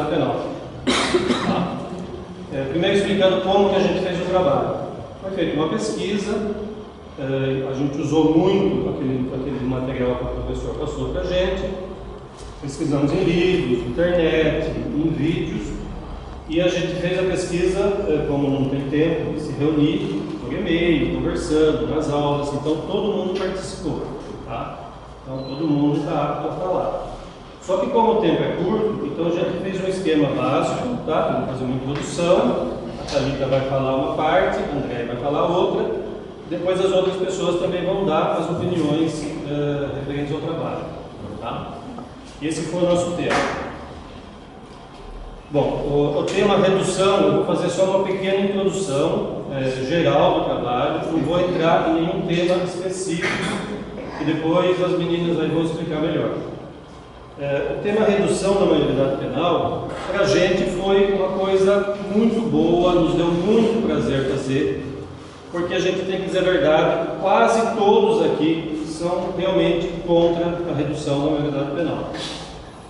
penal. Tá? Primeiro explicando como que a gente fez o trabalho. Foi feita uma pesquisa, a gente usou muito aquele material que o professor passou para a gente, pesquisamos em livros, internet, em vídeos, e a gente fez a pesquisa, como não tem tempo de se reunir, por e-mail, conversando, nas aulas, então todo mundo participou, tá? Então todo mundo está apto a falar. Só que como o tempo é curto, então a gente fez um esquema básico, tá? Vamos fazer uma introdução, a Thalita vai falar uma parte, a André vai falar outra, depois as outras pessoas também vão dar as opiniões referentes ao trabalho, tá? Esse foi o nosso tema. Bom, o tema redução, eu vou fazer só uma pequena introdução geral do trabalho, não vou entrar em nenhum tema específico, e depois as meninas aí vão explicar melhor. O tema redução da maioridade penal, para a gente foi uma coisa muito boa, nos deu muito prazer fazer, porque a gente tem que dizer a verdade, quase todos aqui são realmente contra a redução da maioridade penal.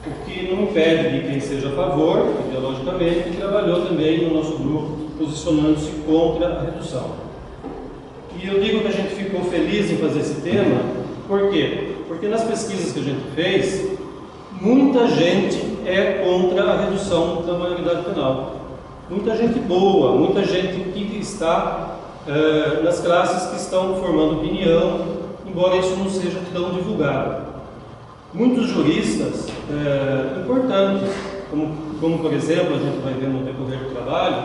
O que não impede de quem seja a favor, ideologicamente, que trabalhou também no nosso grupo, posicionando-se contra a redução. E eu digo que a gente ficou feliz em fazer esse tema, por quê? Porque nas pesquisas que a gente fez, muita gente é contra a redução da maioridade penal. Muita gente boa, muita gente que está nas classes que estão formando opinião, embora isso não seja tão divulgado. Muitos juristas importantes, como por exemplo, a gente vai ver no decorrer do trabalho,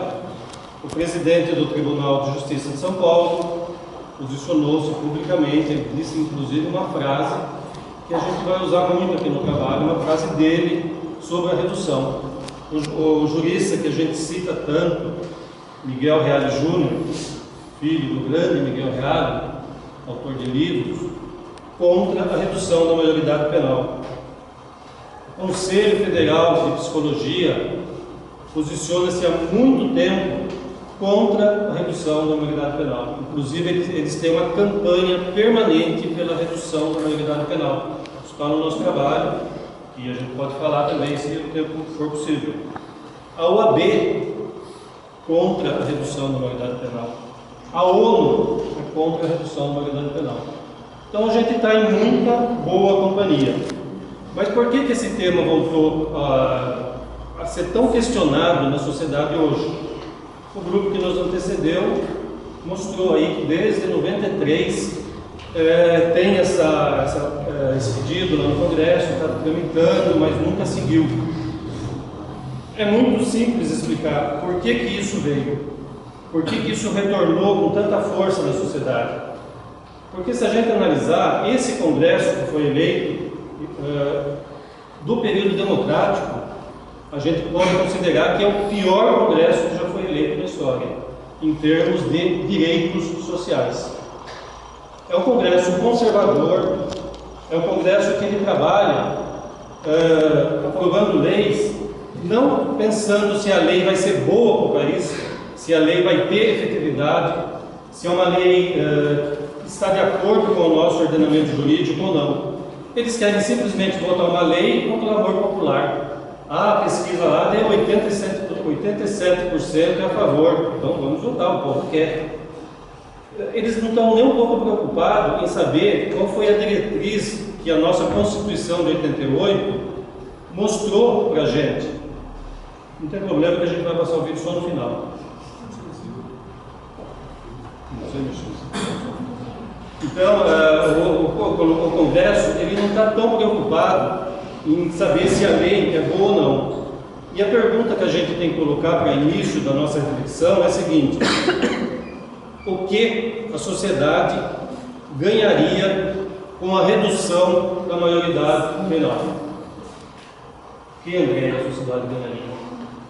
o presidente do Tribunal de Justiça de São Paulo posicionou-se publicamente, ele disse inclusive uma frase que a gente vai usar muito aqui no trabalho, uma frase dele sobre a redução. O jurista que a gente cita tanto, Miguel Reale Júnior, filho do grande Miguel Reale, autor de livros, contra a redução da maioridade penal. O Conselho Federal de Psicologia posiciona-se há muito tempo contra a redução da maioridade penal. Inclusive, eles têm uma campanha permanente pela redução da maioridade penal. Isso está no nosso trabalho e a gente pode falar também se o tempo for possível. A OAB contra a redução da maioridade penal. A ONU é contra a redução da maioridade penal. Então a gente está em muita boa companhia. Mas por que esse tema voltou a ser tão questionado na sociedade hoje? O grupo que nos antecedeu mostrou aí que desde 93 tem esse pedido lá no Congresso, está tramitando, mas nunca seguiu. É muito simples explicar por que isso veio, por que isso retornou com tanta força na sociedade. Porque se a gente analisar esse Congresso que foi eleito do período democrático, a gente pode considerar que é o pior Congresso que já foi eleito na história, em termos de direitos sociais. É um Congresso conservador, é um Congresso que ele trabalha aprovando leis, não pensando se a lei vai ser boa para o país, se a lei vai ter efetividade, se é uma lei que está de acordo com o nosso ordenamento jurídico ou não. Eles querem simplesmente votar uma lei com clamor popular. A pesquisa lá deu 87% a favor, então vamos votar, o povo quer. Eles não estão nem um pouco preocupados em saber qual foi a diretriz que a nossa Constituição de 88 mostrou para a gente. Não tem problema que a gente vai passar o vídeo só no final. Então, o Congresso ele não está tão preocupado em saber se a lei é boa ou não. E a pergunta que a gente tem que colocar para início da nossa reflexão é a seguinte: o que a sociedade ganharia com a redução da maioridade penal? O que, André, a sociedade ganharia?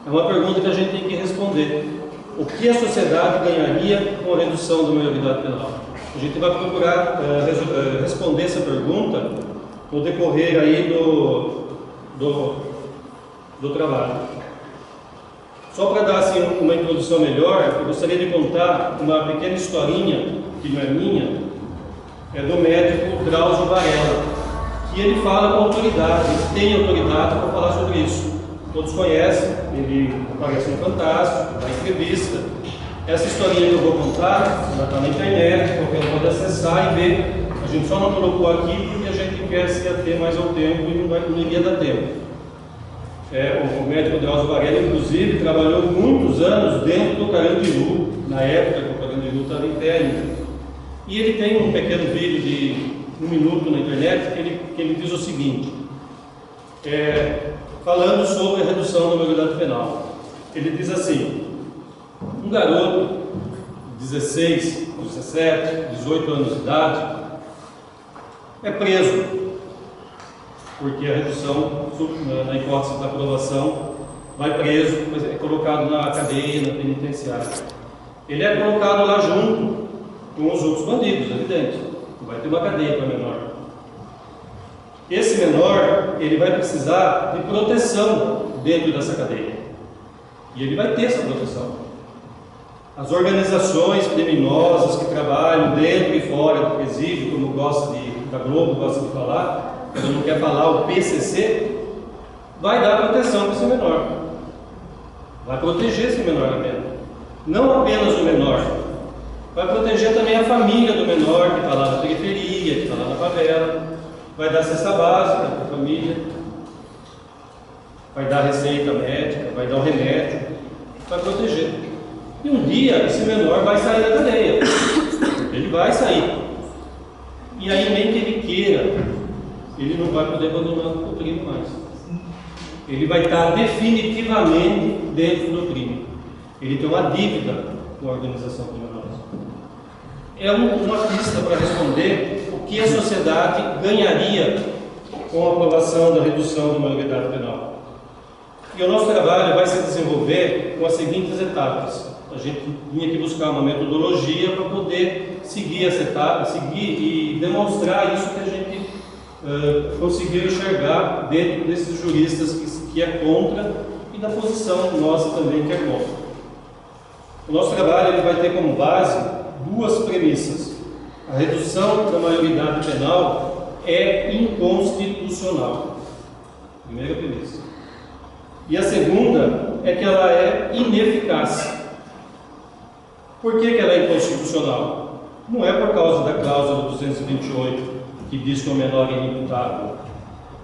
É uma pergunta que a gente tem que responder. O que a sociedade ganharia com a redução da maioridade penal? A gente vai procurar responder essa pergunta no decorrer aí do trabalho. Só para dar assim, uma introdução melhor, eu gostaria de contar uma pequena historinha, que não é minha, é do médico Drauzio Varela, que ele fala com autoridade, ele tem autoridade para falar sobre isso. todos conhecem, ele aparece no Fantástico, na entrevista. Essa historinha que eu vou contar, ela está na internet, qualquer um pode acessar e ver. A gente só não colocou aqui porque a gente quer se ater mais ao tempo e não iria dar tempo. O médico Drauzio Varela, inclusive, trabalhou muitos anos dentro do Carandiru, na época que o Carandiru estava em pé ainda. E ele tem um pequeno vídeo de 1 minuto na internet que ele diz o seguinte, falando sobre a redução da maioridade penal. Ele diz assim: um garoto de 16, 17, 18 anos de idade é preso, porque a redução, na hipótese da aprovação, vai preso, mas é colocado na cadeia, na penitenciária. Ele é colocado lá junto com os outros bandidos, evidente. Vai ter uma cadeia para menor. Esse menor, ele vai precisar de proteção dentro dessa cadeia. E ele vai ter essa proteção. As organizações criminosas que trabalham dentro e fora do presídio, como da Globo gosta de falar, quando não quer falar o PCC, vai dar proteção para esse menor. Vai proteger esse menor na pena. Não apenas o menor, vai proteger também a família do menor, que está lá na periferia, que está lá na favela, vai dar cesta básica para a família, vai dar receita médica, vai dar o remédio, vai proteger. E um dia esse menor vai sair da cadeia, ele vai sair. E aí, nem que ele queira, ele não vai poder abandonar o crime mais. Ele vai estar definitivamente dentro do crime. Ele tem uma dívida com a organização criminosa. É uma pista para responder o que a sociedade ganharia com a aprovação da redução da maioridade penal. E o nosso trabalho vai se desenvolver com as seguintes etapas. A gente vinha aqui buscar uma metodologia para poder seguir essa etapa, seguir e demonstrar isso que a gente conseguiu enxergar dentro desses juristas que é contra e da posição nossa também que é contra. O nosso trabalho ele vai ter como base 2 premissas. A redução da maioridade penal é inconstitucional. Primeira premissa. E a segunda é que ela é ineficaz. Por que ela é inconstitucional? Não é por causa da cláusula 228, que diz que o menor é inimputável.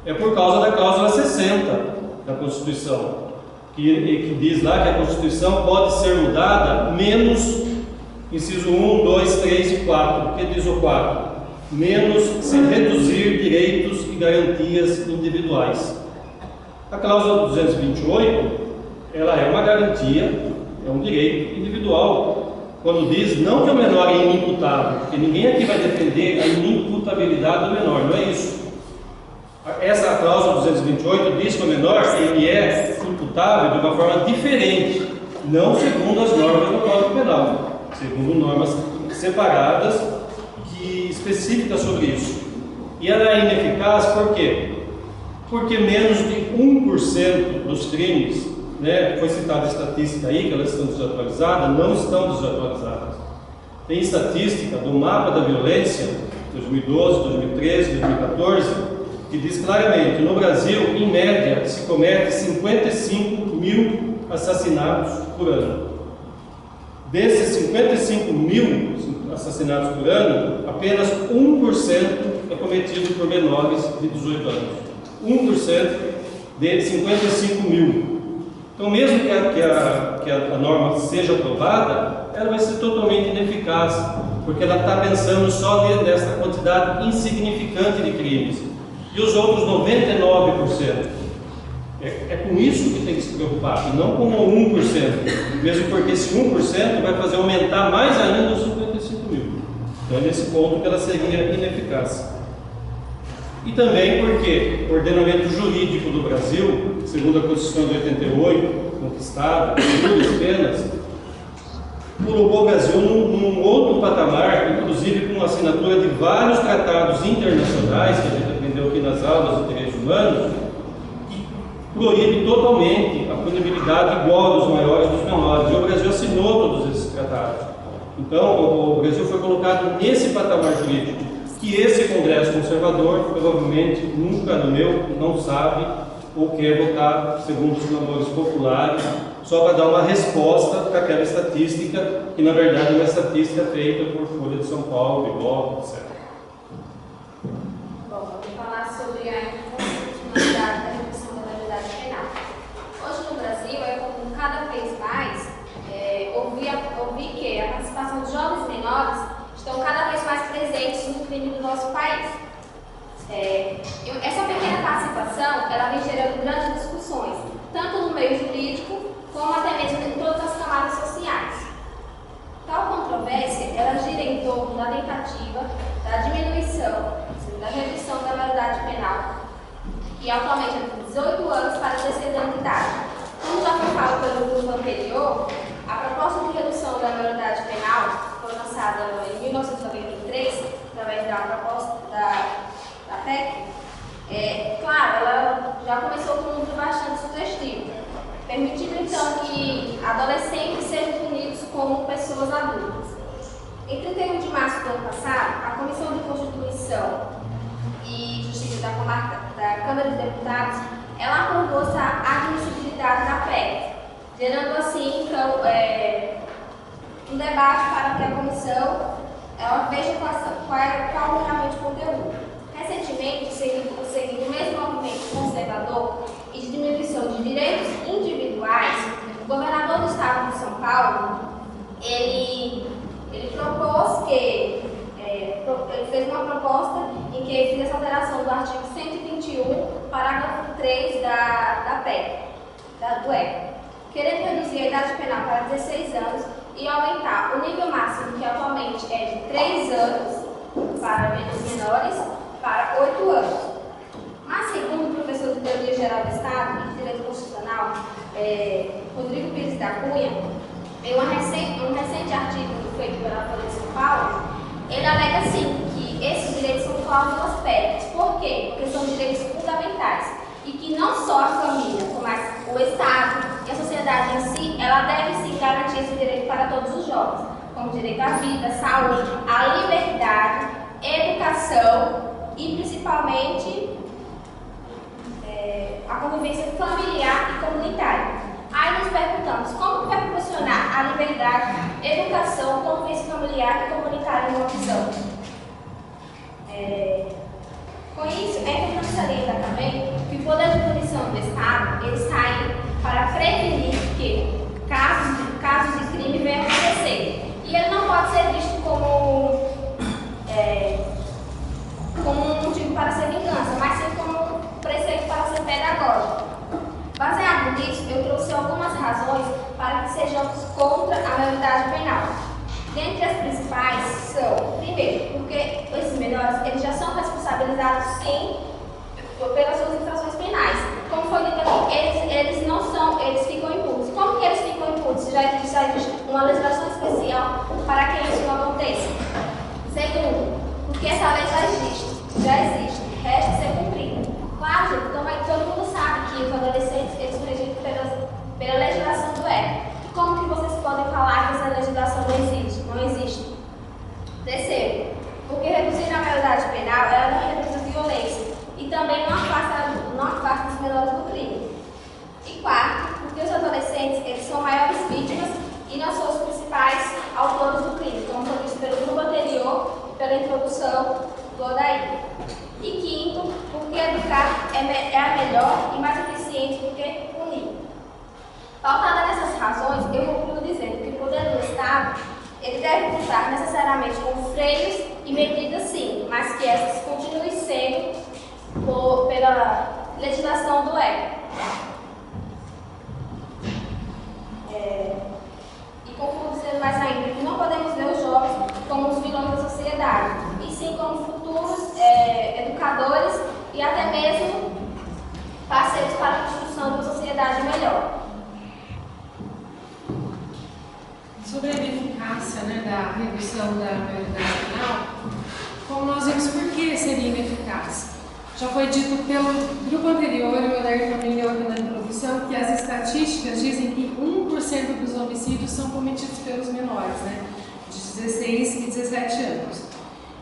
É por causa da cláusula 60 da Constituição, que diz lá que a Constituição pode ser mudada menos, inciso 1, 2, 3 e 4. O que diz o 4? Menos se reduzir direitos e garantias individuais. A cláusula 228, ela é uma garantia, é um direito individual, quando diz não que o menor é inimputável, porque ninguém aqui vai defender a inimputabilidade do menor, não é isso. Essa cláusula 228 diz que o menor ele é imputável de uma forma diferente, não segundo as normas do Código Penal, segundo normas separadas específicas sobre isso. E ela é ineficaz por quê? Porque menos de 1% dos crimes, foi citada a estatística aí, que elas estão desatualizadas, não estão desatualizadas. Tem estatística do mapa da violência, 2012, 2013, 2014, que diz claramente que no Brasil, em média, se comete 55 mil assassinatos por ano. Desses 55 mil assassinatos por ano, apenas 1% é cometido por menores de 18 anos. 1% de 55 mil. Então, mesmo que a norma seja aprovada, ela vai ser totalmente ineficaz, porque ela está pensando só nessa quantidade insignificante de crimes. E os outros 99%. É com isso que tem que se preocupar, e não com o 1%, mesmo porque esse 1% vai fazer aumentar mais ainda os 55 mil. Então é nesse ponto que ela seria ineficaz. E também porque o ordenamento jurídico do Brasil, segundo a Constituição de 88, conquistada, por penas, colocou o Brasil num outro patamar, inclusive com a assinatura de vários tratados internacionais, que a gente aprendeu aqui nas aulas de direitos humanos, que proíbe totalmente a punibilidade igual dos maiores e dos menores. E o Brasil assinou todos esses tratados. Então, o Brasil foi colocado nesse patamar jurídico, que esse Congresso conservador provavelmente nunca no meu não sabe ou quer votar segundo os clamores populares, só para dar uma resposta para aquela estatística, que na verdade é uma estatística feita por Folha de São Paulo, Ibope, etc. Bom, vou falar sobre a inconstitucionalidade da redução da maioridade penal. Hoje no Brasil é comum cada vez mais ouvir que a participação de jovens menores estão cada vez mais presentes no crime do nosso país. Essa pequena participação ela vem gerando grandes discussões, tanto no meio jurídico como até mesmo em todas as camadas sociais. Tal controvérsia ela gira em torno da tentativa da diminuição, da redução da maioridade penal, que atualmente é de 18 anos para 16 anos de idade. Como já foi falado pelo grupo anterior, a proposta de redução da maioridade penal foi lançada em 1993, através da proposta da PEC. Claro, ela já começou com um número bastante sugestivo, permitindo então que adolescentes sejam punidos como pessoas adultas. Em 31 de março do ano passado, a Comissão de Constituição e Justiça da Câmara dos Deputados, ela aprovou essa admissibilidade da PEC, gerando assim então um debate para que a comissão ela veja qual realmente o conteúdo. Recentemente, seguindo o mesmo movimento conservador e de diminuição de direitos individuais, o governador do estado de São Paulo, ele propôs que ele fez uma proposta em que ele fez essa alteração do artigo 121, parágrafo 3 da PEC, do ECA, querendo reduzir a idade penal para 16 anos e aumentar o nível máximo, que atualmente é de 3 anos para os menores, para 8 anos. Mas, segundo o professor de Teoria Geral do Estado e de Direito Constitucional, Rodrigo Pires da Cunha, em um recente artigo feito pela Folha de São Paulo, ele alega sim que esses direitos são cláusulas pétreas. Por quê? Porque são direitos fundamentais e que não só a família, mas o Estado e a sociedade em si, ela deve sim garantir esse direito para todos os jovens, como direito à vida, saúde, à liberdade, educação e principalmente a convivência familiar e comunitária. Aí nos perguntamos, como vai proporcionar a liberdade, educação, convivência familiar e comunitária em uma visão? Com isso, é importante salientar também que o poder de punição do Estado ele está aí para prevenir que casos de crime venham a acontecer. E ele não pode ser visto como um motivo para ser vingança, mas sim como um preceito para ser pedagógico. Baseado nisso, eu trouxe algumas razões para que sejamos contra a maioridade penal. Dentre as principais são, primeiro, porque esses menores eles já são responsabilizados sim pelas suas infrações penais. Como foi dito aqui, eles ficam impunes. Como que eles ficam impunes? Já existe uma legislação especial para que isso não aconteça. Segundo, porque essa lei já existe, resta ser cumprida. Claro, gente, então todo mundo sabe que os adolescentes eles são regidos pela legislação do ECA. Como que vocês podem falar que essa legislação não existe? Terceiro, porque reduzir a maioridade penal ela não reduz a violência e também não afasta os menores do crime. E quarto, porque os adolescentes eles são maiores vítimas e não são os principais autores do crime, como foi visto pelo grupo anterior e pela introdução do Odair. E quinto, porque educar é a melhor e mais eficiente do que punir. Pautada nessas razões, eu concluo dizendo que o poder do Estado ele deve contar necessariamente com freios e medidas sim, mas que essas continuem sendo pela legislação do ECA. E concluo dizendo mais ainda que não podemos ver os jovens como os vilões da sociedade, e sim como futuros educadores e até mesmo parceiros para a construção de uma sociedade melhor. Sobre a ineficácia da redução da maioridade penal, como nós vimos por que seria ineficaz. Já foi dito pelo grupo anterior, e o Odair também deu aqui na introdução, que as estatísticas dizem que 1% dos homicídios são cometidos pelos menores, de 16 e 17 anos.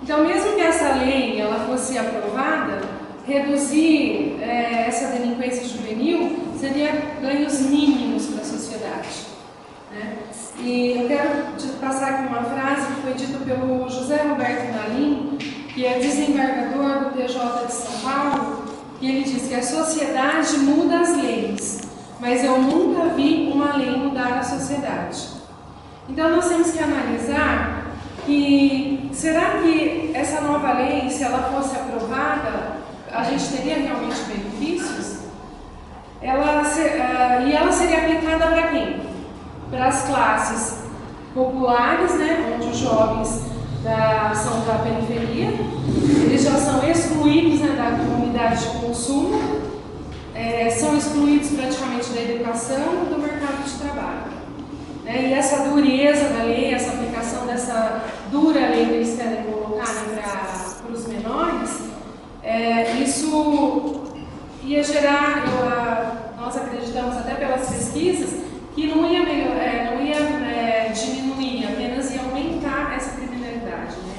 Então, mesmo que essa lei ela fosse aprovada, reduzir essa delinquência juvenil seria ganhos mínimos para a sociedade, né? E eu quero passar aqui uma frase que foi dita pelo José Roberto Nalim, que é desembargador do TJ de São Paulo, e ele diz que a sociedade muda as leis, mas eu nunca vi uma lei mudar a sociedade. Então nós temos que analisar que, será que essa nova lei, se ela fosse aprovada, a gente teria realmente benefícios? E ela seria aplicada para quem? Para as classes populares, né, onde os jovens são da periferia, eles já são excluídos, né, da comunidade de consumo, são excluídos praticamente da educação e do mercado de trabalho. E essa dureza da lei, essa aplicação dessa dura lei que eles querem colocar, né, para os menores, isso ia gerar, nós acreditamos até pelas pesquisas, que não ia diminuir, apenas ia aumentar essa criminalidade, né?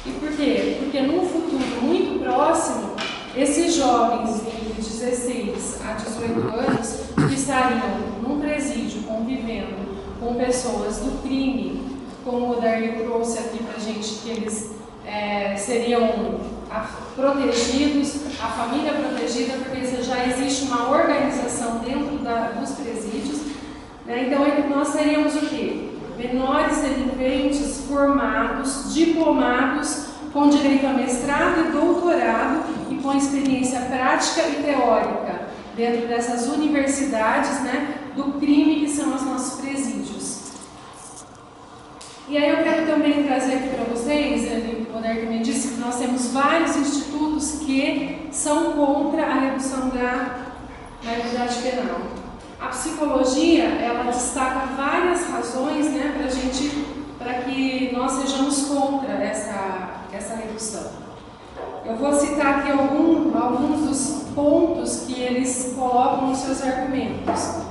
E por quê? Porque num futuro muito próximo, esses jovens de 16 a 18 anos que estariam num presídio convivendo com pessoas do crime, como o Darley trouxe aqui pra gente, que eles seriam protegidos, a família protegida, porque já existe uma organização dentro dos presídios, né? Então nós teríamos o quê? Menores delinquentes formados, diplomados, com direito a mestrado e doutorado e com experiência prática e teórica dentro dessas universidades, né, do crime que são os nossos presídios. E aí eu quero também trazer aqui para vocês, o Roder também disse que nós temos vários institutos que são contra a redução da maioridade penal. A psicologia, ela destaca várias razões, né, para que nós sejamos contra essa redução. Eu vou citar aqui alguns dos pontos que eles colocam nos seus argumentos.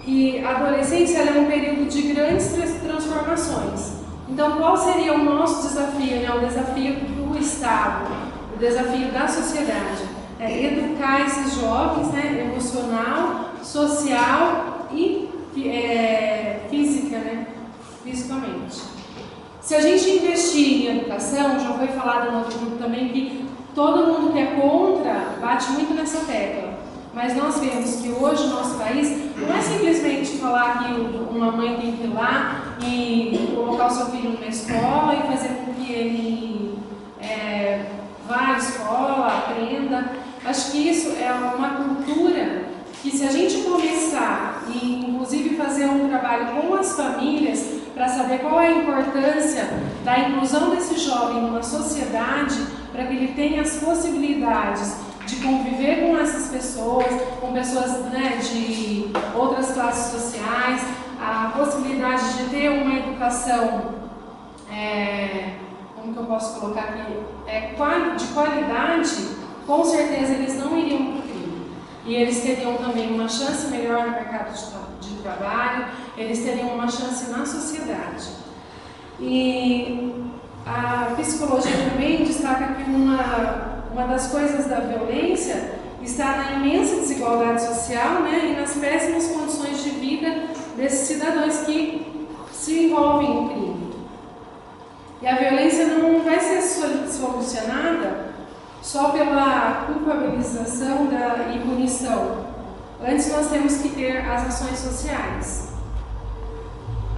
Que a adolescência é um período de grandes transformações. Então, qual seria o nosso desafio, né? O desafio do Estado, o desafio da sociedade? É educar esses jovens, né? Emocional, social e física, né? Fisicamente. Se a gente investir em educação, já foi falado no outro grupo também que todo mundo que é contra bate muito nessa tecla. Mas nós vemos que hoje o nosso país não é simplesmente falar que uma mãe tem que ir lá e colocar o seu filho numa escola e fazer com que ele vá à escola, aprenda. Acho que isso é uma cultura que, se a gente começar e inclusive fazer um trabalho com as famílias para saber qual é a importância da inclusão desse jovem numa sociedade, para que ele tenha as possibilidades de conviver com essas pessoas, com pessoas, né, de outras classes sociais, a possibilidade de ter uma educação, como que eu posso colocar aqui, de qualidade, com certeza eles não iriam para o crime. E eles teriam também uma chance melhor no mercado de trabalho, eles teriam uma chance na sociedade. E a psicologia também destaca que uma das coisas da violência está na imensa desigualdade social, né, e nas péssimas condições de vida desses cidadãos que se envolvem em crime. E a violência não vai ser solucionada só pela culpabilização e punição. Antes nós temos que ter as ações sociais.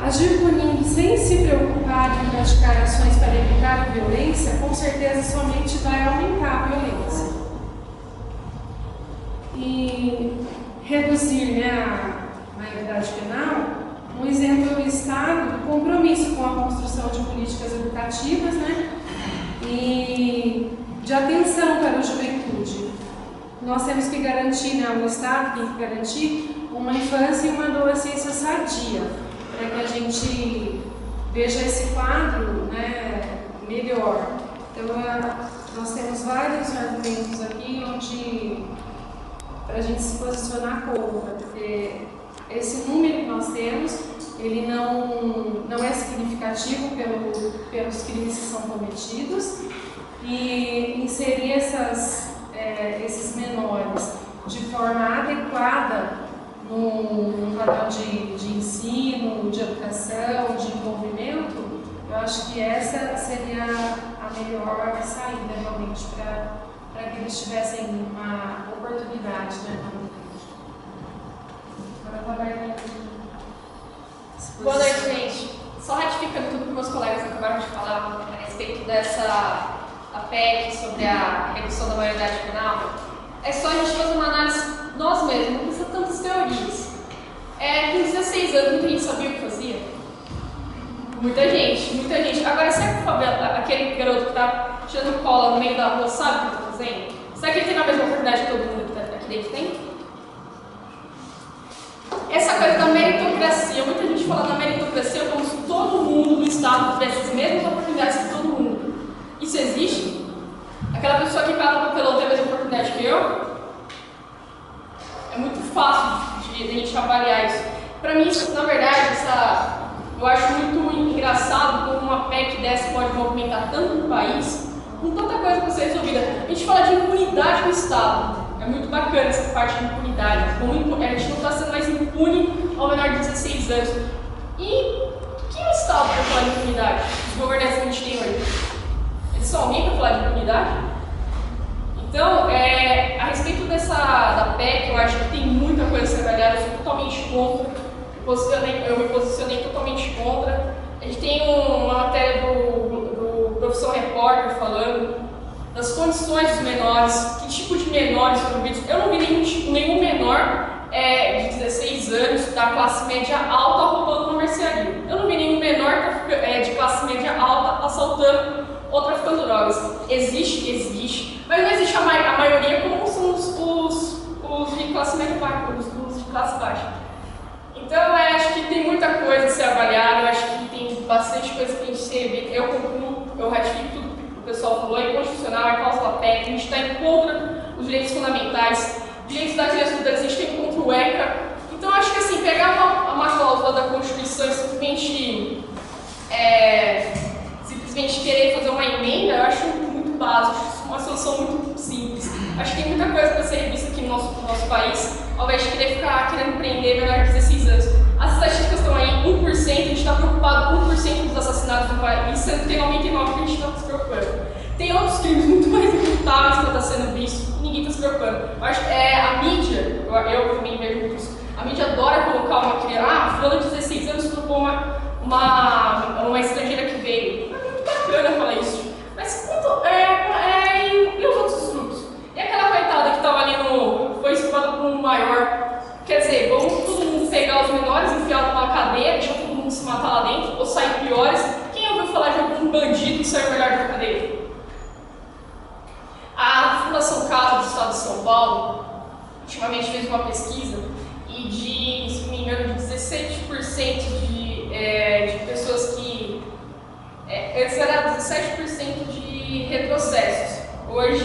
Agir punindo sem se preocupar em praticar ações para evitar a violência, com certeza somente vai aumentar a violência. E reduzir, né, a maioridade penal, um exemplo do Estado, do compromisso com a construção de políticas educativas, né, e de atenção para a juventude. Nós temos que garantir, né, o Estado tem que garantir uma infância e uma adolescência sadia, para que a gente veja esse quadro, né, melhor. Então, nós temos vários argumentos aqui para a gente se posicionar contra, porque esse número que nós temos, ele não é significativo pelos crimes que são cometidos, e inserir esses menores de forma adequada num padrão de ensino, de educação, de envolvimento, eu acho que essa seria a melhor saída realmente para que eles tivessem uma oportunidade, né? Boa noite, gente. Só ratificando tudo que meus colegas acabaram de falar a respeito da PEC sobre a redução da maioridade penal, é só a gente fazer uma análise nós mesmos, não precisa tantas teorias. Com 16 anos, muita gente sabia o que fazia? Muita gente, muita gente. Agora, será que o Fabiano, aquele garoto que está tirando cola no meio da rua, sabe o que está fazendo? Será que ele tem a mesma oportunidade que todo mundo aqui dentro tem? Essa coisa da meritocracia, muita gente fala da meritocracia como se todo mundo no Estado tivesse as mesmas oportunidades que todo mundo. Isso existe? Aquela pessoa que cata papelão tem a mesma oportunidade que eu? É muito fácil de a gente avaliar isso. Para mim, isso, na verdade, eu acho muito engraçado como uma PEC dessa pode movimentar tanto no país, com tanta coisa para ser resolvida. A gente fala de impunidade no Estado. É muito bacana essa parte de impunidade. A gente não está sendo mais impune ao menor de 16 anos. E quem é o Estado para falar de impunidade? Os governantes que a gente tem hoje. Eles são alguém para falar de impunidade? Então, a respeito da PEC, eu acho que tem muita coisa a ser avaliada. Eu sou totalmente contra. Eu me posicionei totalmente contra. A gente tem uma matéria do Profissão Repórter falando das condições dos menores, que tipo de menores foram vistos. Eu não vi nenhum menor de 16 anos da classe média alta roubando uma mercearia. Eu não vi nenhum menor de classe média alta assaltando ou traficando drogas. Existe, mas não existe a maioria como são os de classe média baixa, os de classe baixa. Então, eu acho que tem muita coisa a ser avaliada, eu acho que tem bastante coisa que a gente ser. Eu concluo, eu ratifico tudo que o pessoal falou, é inconstitucional, é cláusula PEC, a gente está indo contra os direitos fundamentais, direitos das crianças e adultos, a gente tem contra o ECA. Então, eu acho que assim, pegar uma cláusula da Constituição e simplesmente querer fazer uma emenda, eu acho muito básico, uma solução muito simples. Acho que tem muita coisa para ser revista aqui no nosso país, ao invés de querer ficar querendo prender menor de 16 anos. As estatísticas estão aí, 1%, a gente está preocupado com 1% dos assassinatos no país, sendo que tem 99% que a gente não está se preocupando. Tem outros crimes muito mais imputáveis que estão sendo vistos e ninguém está se preocupando. Eu acho que a mídia, eu também vejo muito isso, a mídia adora colocar uma criança, fulano de 16 anos colocou uma estrangeira que veio. É muito bacana falar isso. Mas e os outros grupos? E aquela coitada que estava ali foi estuprada por um maior? Quer dizer, vamos todo mundo pegar os menores, enfiar numa cadeia, deixar todo mundo se matar lá dentro, ou sair piores? Quem ouviu falar de algum bandido que saiu melhor da cadeia? A Fundação Casa do Estado de São Paulo, ultimamente fez uma pesquisa e se não me engano, de 17% de pessoas que... antes era 17% de retrocessos. Hoje